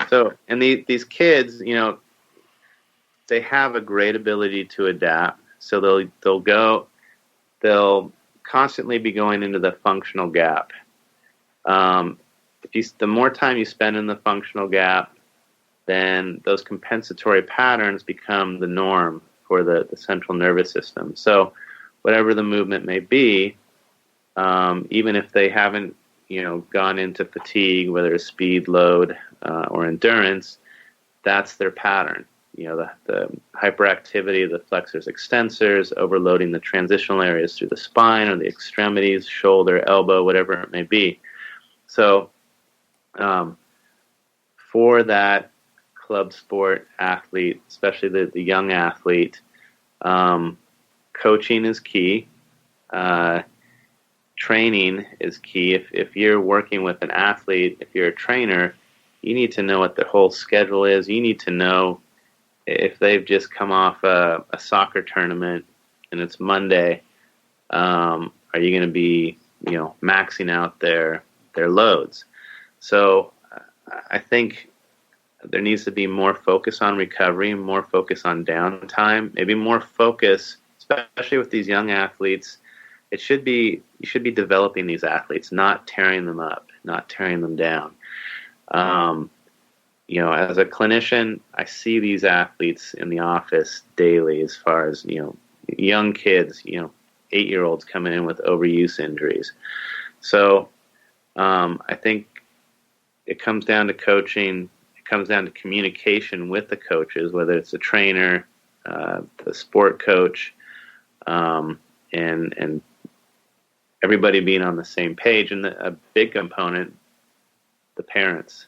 So, and these kids, they have a great ability to adapt. So they'll constantly be going into the functional gap. The more time you spend in the functional gap, then those compensatory patterns become the norm for the central nervous system. So whatever the movement may be, even if they haven't, gone into fatigue, whether it's speed, load, or endurance, that's their pattern. The hyperactivity of the flexors extensors, overloading the transitional areas through the spine or the extremities, shoulder, elbow, whatever it may be. So for that club sport athlete, especially the young athlete, coaching is key. Training is key. If you're working with an athlete, if you're a trainer, you need to know what their whole schedule is. You need to know if they've just come off a soccer tournament and it's Monday, are you going to be, maxing out their loads? So I think there needs to be more focus on recovery, more focus on downtime, maybe more focus, especially with these young athletes. You should be developing these athletes, not tearing them up, not tearing them down. As a clinician, I see these athletes in the office daily as far as, young kids, 8-year-olds coming in with overuse injuries. So I think it comes down to coaching. It comes down to communication with the coaches, whether it's the trainer, the sport coach, and everybody being on the same page. And a big component, the parents.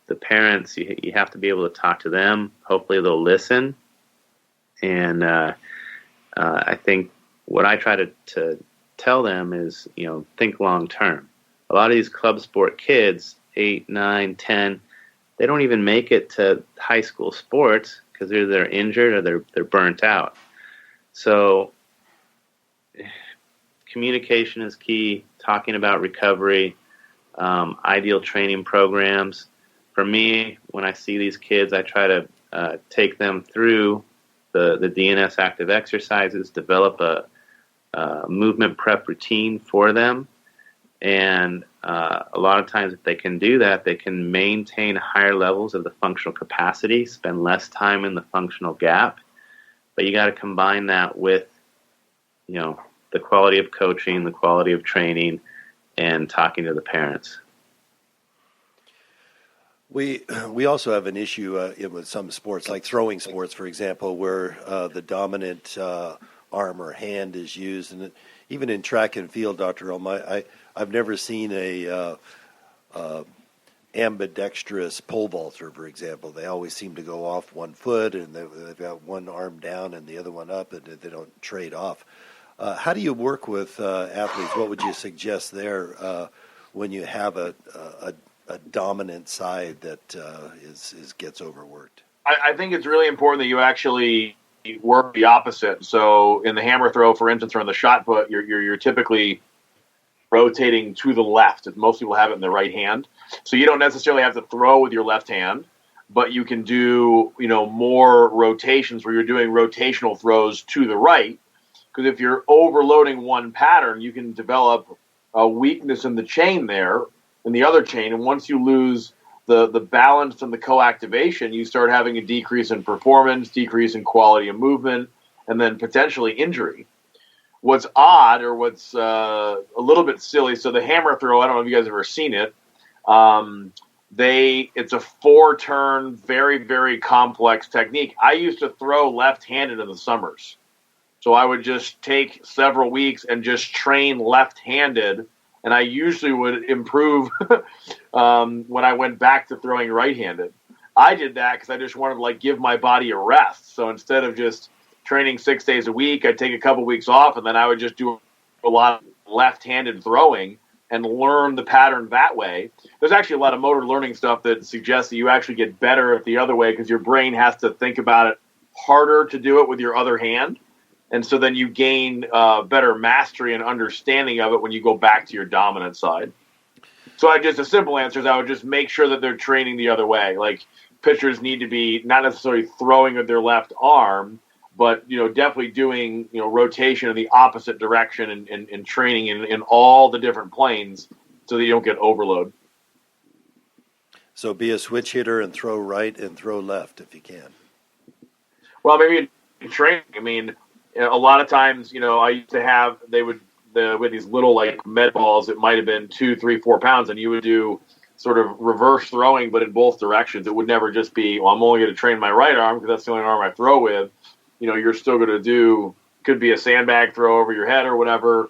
The parents, you have to be able to talk to them. Hopefully they'll listen. And I think what I try to tell them is, think long term. A lot of these club sport kids, 8, 9, 10, they don't even make it to high school sports because either they're injured or they're burnt out. So communication is key, talking about recovery, ideal training programs. For me, when I see these kids, I try to take them through the DNS active exercises, develop a movement prep routine for them. And a lot of times if they can do that, they can maintain higher levels of the functional capacity, spend less time in the functional gap. But you got to combine that with, the quality of coaching, the quality of training, and talking to the parents. We also have an issue with some sports, like throwing sports, for example, where the dominant arm or hand is used, and even in track and field, Dr. Ulm, I've never seen a ambidextrous pole vaulter, for example. They always seem to go off one foot, and they've got one arm down and the other one up, and they don't trade off. How do you work with athletes? What would you suggest there when you have a dominant side that gets overworked? I think it's really important that you actually work the opposite. So in the hammer throw, for instance, or in the shot put, you're typically rotating to the left. Most people have it in the right hand. So you don't necessarily have to throw with your left hand, but you can do, more rotations where you're doing rotational throws to the right. Because if you're overloading one pattern, you can develop a weakness in the chain there, in the other chain. And once you lose the balance and the co-activation, you start having a decrease in performance, decrease in quality of movement, and then potentially injury. What's odd, or what's a little bit silly, so the hammer throw, I don't know if you guys have ever seen it. It's a 4-turn, very, very complex technique. I used to throw left-handed in the summers. So I would just take several weeks and just train left-handed, and I usually would improve when I went back to throwing right-handed. I did that because I just wanted to give my body a rest. So instead of just training 6 days a week, I'd take a couple weeks off, and then I would just do a lot of left-handed throwing and learn the pattern that way. There's actually a lot of motor learning stuff that suggests that you actually get better at the other way because your brain has to think about it harder to do it with your other hand. And so then you gain better mastery and understanding of it when you go back to your dominant side. So a simple answer is I would just make sure that they're training the other way. Like pitchers need to be not necessarily throwing with their left arm, but definitely doing rotation in the opposite direction and training in all the different planes so that you don't get overload. So be a switch hitter and throw right and throw left if you can. Well, maybe in training. I mean, a lot of times, I used to have, with these little med balls, it might have been 2, 3, 4 pounds, and you would do sort of reverse throwing, but in both directions. It would never just be, I'm only going to train my right arm because that's the only arm I throw with. You're still going to do, could be a sandbag throw over your head or whatever.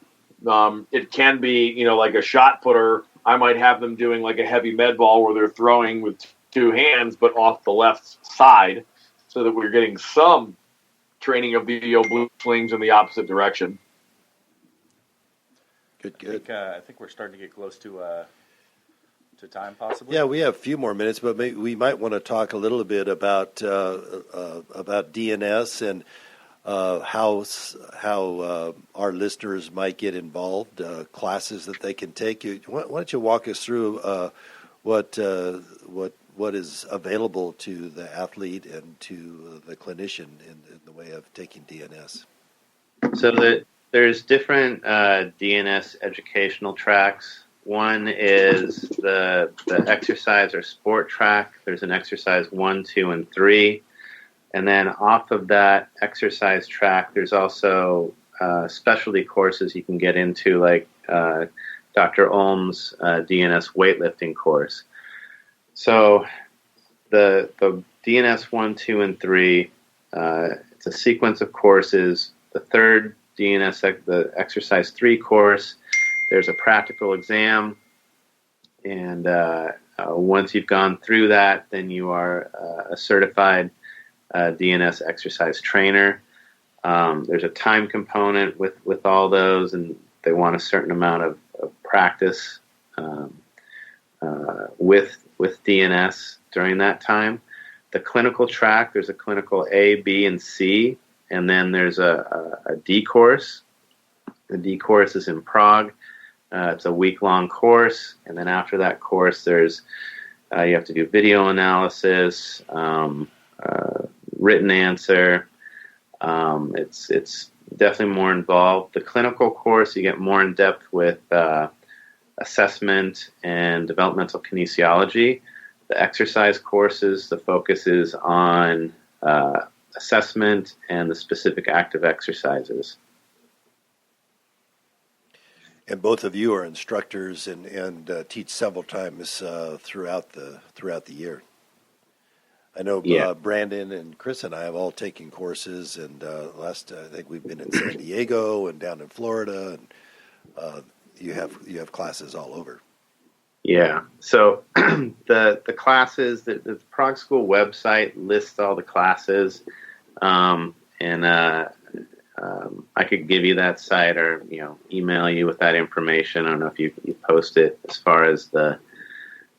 It can be, like a shot putter. I might have them doing like a heavy med ball where they're throwing with 2 hands, but off the left side so that we're getting some training of the blue slings in the opposite direction. Good. I think we're starting to get close to time, possibly. Yeah, we have a few more minutes, but we might want to talk a little bit about DNS and how our listeners might get involved, classes that they can take. Why don't you walk us through what is available to the athlete and to the clinician in the way of taking DNS? So there's different DNS educational tracks. One is the exercise or sport track. There's an exercise 1, 2, and 3. And then off of that exercise track, there's also specialty courses you can get into, like Dr. Ulm's DNS weightlifting course. So the DNS 1, 2, and 3, it's a sequence of courses. The third DNS, the exercise 3 course, there's a practical exam, and once you've gone through that, then you are a certified DNS exercise trainer. There's a time component with all those, and they want a certain amount of practice with DNS during that time. The clinical track, there's a clinical A, B, and C, and then there's a D course. The D course is in Prague. It's a week-long course, and then after that course, there's you have to do video analysis, written answer. It's definitely more involved. The clinical course, you get more in depth with assessment and developmental kinesiology. The exercise courses, the focus is on assessment and the specific active exercises. And both of you are instructors and teach several times throughout the year. I know Brandon and Chris and I have all taken courses, and I think we've been in San Diego and down in Florida, and you have classes all over. Yeah. So the classes, the Prague School website lists all the classes, and I could give you that site or, email you with that information. I don't know if you post it as far as the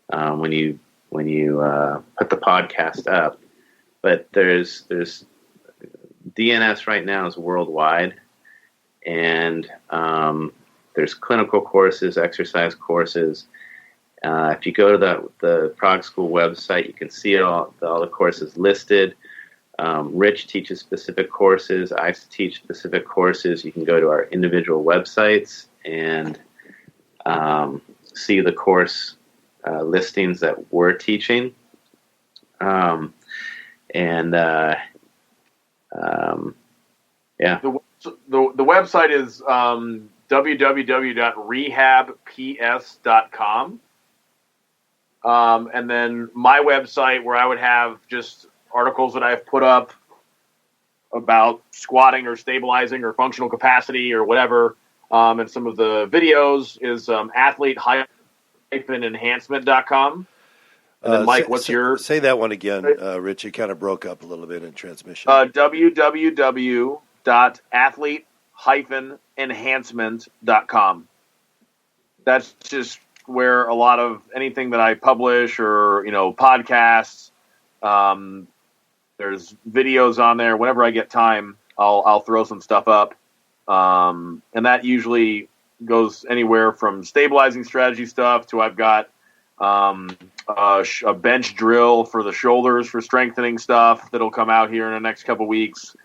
when you put the podcast up. But there's DNS right now is worldwide, and there's clinical courses, exercise courses. If you go to the Prague School website, you can see all the courses listed. Rich teaches specific courses. I teach specific courses. You can go to our individual websites and see the course listings that we're teaching. Yeah. The website is www.rehabps.com. And then my website, where I would have just articles that I've put up about squatting or stabilizing or functional capacity or whatever, and some of the videos is athlete-enhancement.com. And then, Mike, what's your... Say that one again, Rich. It kind of broke up a little bit in transmission. www.athlete-enhancement.com. That's just where a lot of anything that I publish or, podcasts, there's videos on there. Whenever I get time, I'll throw some stuff up. And that usually goes anywhere from stabilizing strategy stuff to I've got a bench drill for the shoulders for strengthening stuff that'll come out here in the next couple weeks.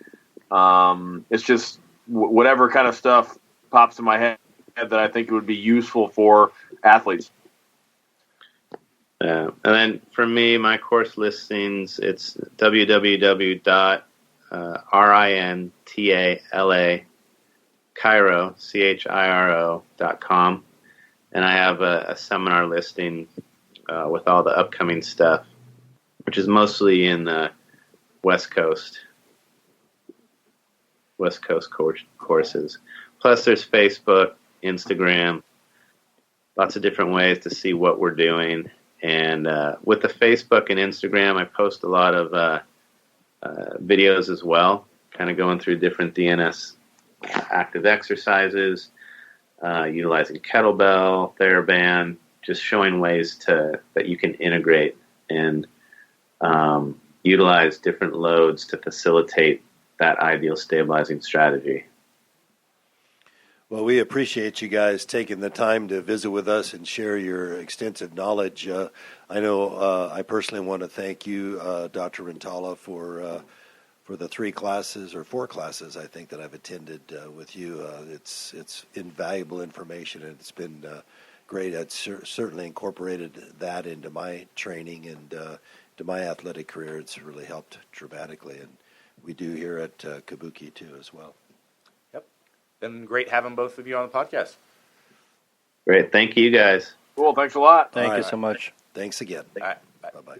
It's just whatever kind of stuff pops in my head that I think it would be useful for athletes. And then for me, my course listings, it's www.rintala.com. And I have a seminar listing with all the upcoming stuff, which is mostly in the West Coast courses. Plus there's Facebook, Instagram, lots of different ways to see what we're doing. And with the Facebook and Instagram, I post a lot of videos as well, kind of going through different DNS active exercises, utilizing kettlebell, TheraBand, just showing ways that you can integrate and utilize different loads to facilitate that ideal stabilizing strategy. Well, we appreciate you guys taking the time to visit with us and share your extensive knowledge. I know I personally want to thank you, Dr. Rintala, for the 3 classes or 4 classes I think that I've attended with you. It's invaluable information, and it's been great. I've certainly incorporated that into my training and to my athletic career. It's really helped dramatically, and we do here at Kabuki too as well. Been great having both of you on the podcast. Great. Thank you, guys. Cool. Thanks a lot. Thank you so much. Thanks again. All right. Bye. Bye-bye.